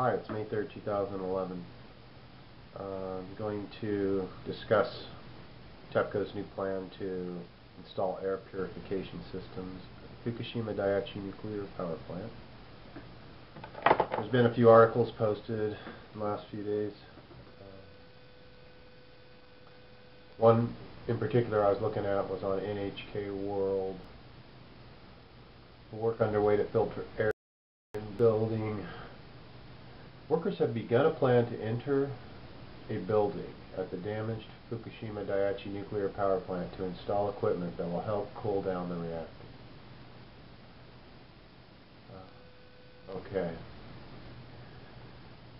Hi, it's May 3rd, 2011. I'm going to discuss TEPCO's new plan to install air purification systems at the Fukushima Daiichi nuclear power plant. There's been a few articles posted in the last few days. One in particular I was looking at was on NHK World. Work underway to filter air in building. Workers have begun a plan to enter a building at the damaged Fukushima Daiichi nuclear power plant to install equipment that will help cool down the reactor. Okay.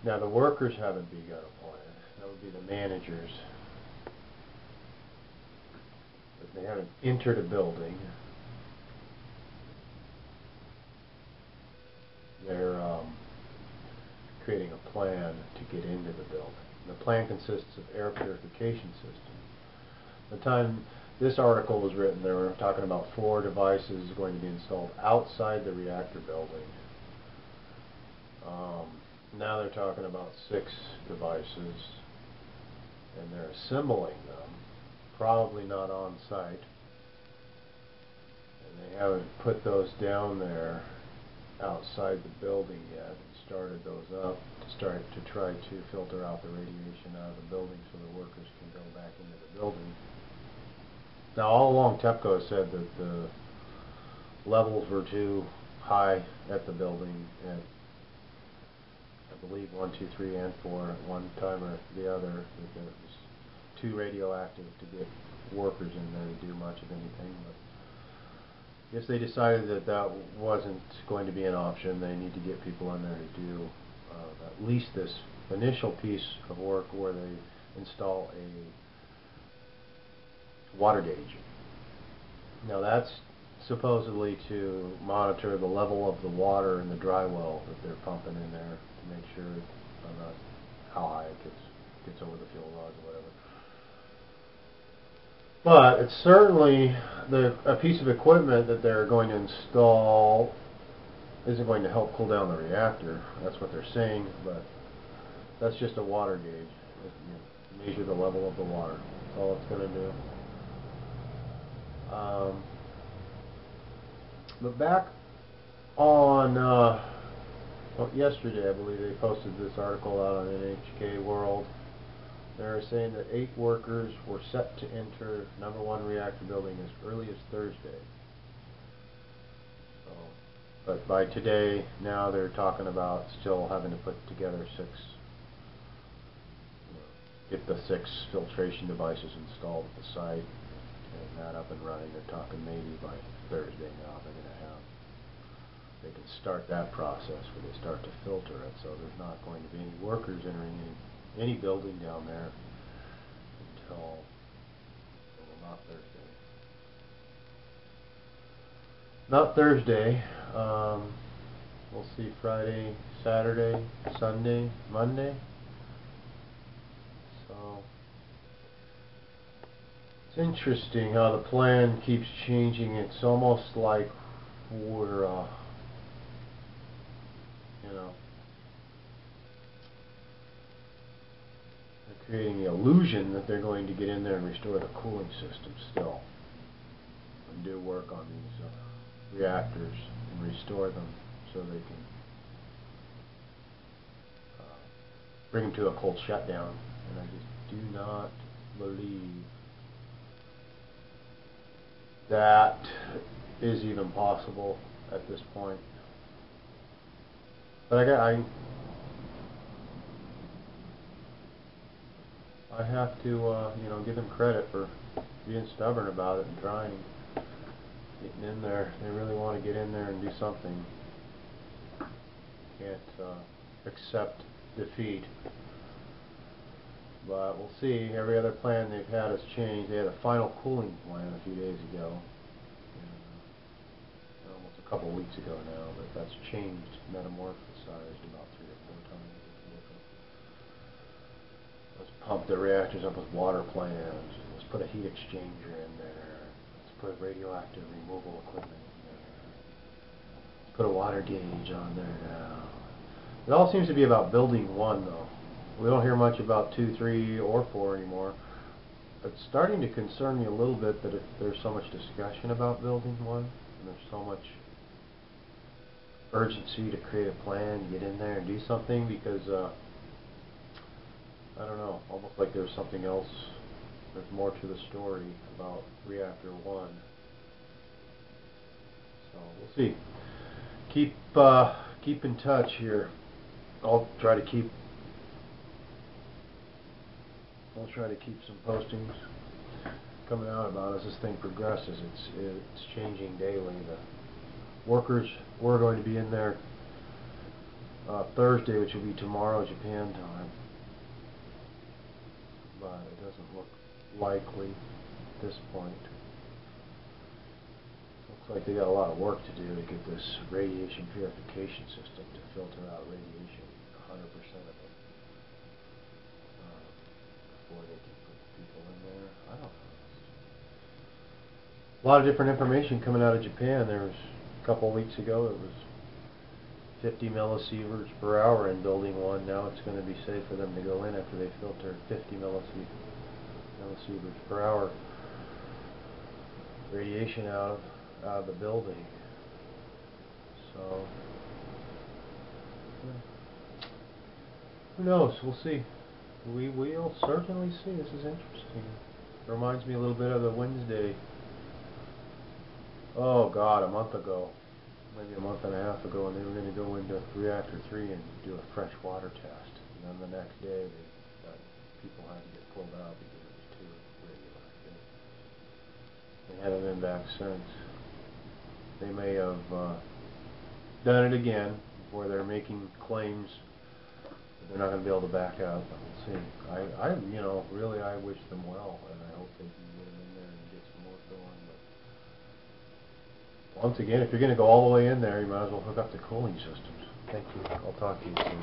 Now the workers haven't begun a plan. That would be the managers. But they haven't entered a building. They're creating a plan to get into the building. The plan consists of air purification systems. By the time this article was written, they were talking about 4 devices going to be installed outside the reactor building. Now they're talking about 6 devices, and they're assembling them, probably not on site. And they haven't put those down there outside the building yet and started those up to try to filter out the radiation out of the building so the workers can go back into the building. Now all along TEPCO has said that the levels were too high at the building at I believe 1, 2, 3, and 4 at one time or the other, that it was too radioactive to get workers in there to do much of anything. But I guess they decided that that wasn't going to be an option. They need to get people in there to do at least this initial piece of work where they install a water gauge. Now that's supposedly to monitor the level of the water in the dry well that they're pumping in there to make sure how high it gets over the fuel rods or whatever. But it's certainly a piece of equipment that they're going to install isn't going to help cool down the reactor. That's what they're saying, but that's just a water gauge. You measure the level of the water. That's all it's going to do. But back on yesterday, I believe they posted this article out on NHK World. They're saying that 8 workers were set to enter #1 reactor building as early as Thursday. So, but by today, now they're talking about still having to put together 6, get the 6 filtration devices installed at the site and that up and running. They're talking maybe by Thursday now they can start that process where they start to filter it. So there's not going to be any workers entering any building down there until not Thursday. Not Thursday. We'll see Friday, Saturday, Sunday, Monday. So it's interesting how the plan keeps changing. It's almost like we're creating the illusion that they're going to get in there and restore the cooling system still and do work on these reactors and restore them so they can bring them to a cold shutdown. And I just do not believe that is even possible at this point. But I have to, give them credit for being stubborn about it and trying, getting in there. They really want to get in there and do something. Can't accept defeat. But we'll see. Every other plan they've had has changed. They had a final cooling plan a few days ago, almost a couple weeks ago now, but that's changed, metamorphosized about 3 or 4 times. Let's pump the reactors up with water plants. Let's put a heat exchanger in there. Let's put radioactive removal equipment in there. Let's put a water gauge on there now. It all seems to be about building 1, though. We don't hear much about 2, 3, or 4 anymore. It's starting to concern me a little bit that if there's so much discussion about building 1, and there's so much urgency to create a plan, get in there and do something, because I don't know, almost like there's something else, there's more to the story about reactor 1. So we'll see. Keep in touch here. I'll try to keep some postings coming out about as this thing progresses. It's changing daily. The workers were going to be in there Thursday, which will be tomorrow Japan time, but it doesn't look likely at this point. Looks like they got a lot of work to do to get this radiation purification system to filter out radiation, 100% of it, before they can put people in there. I don't know. A lot of different information coming out of Japan. There was a couple of weeks ago it was 50 millisieverts per hour in building 1. Now it's going to be safe for them to go in after they filter 50 millisieverts per hour radiation out of the building. So who knows? We'll see. We'll certainly see. This is interesting. It reminds me a little bit of the Wednesday. Oh God, a month ago, maybe a month and a half ago, and they were going to go into reactor 3 and do a fresh water test. And then the next day, people had to get pulled out because it was too radioactive. They haven't been back since. They may have done it again, where they're making claims that they're not going to be able to back out. But we'll see. Really, I wish them well, and I hope they can get them in there and get some work going. But once again, if you're going to go all the way in there, you might as well hook up the cooling systems. Thank you. I'll talk to you soon.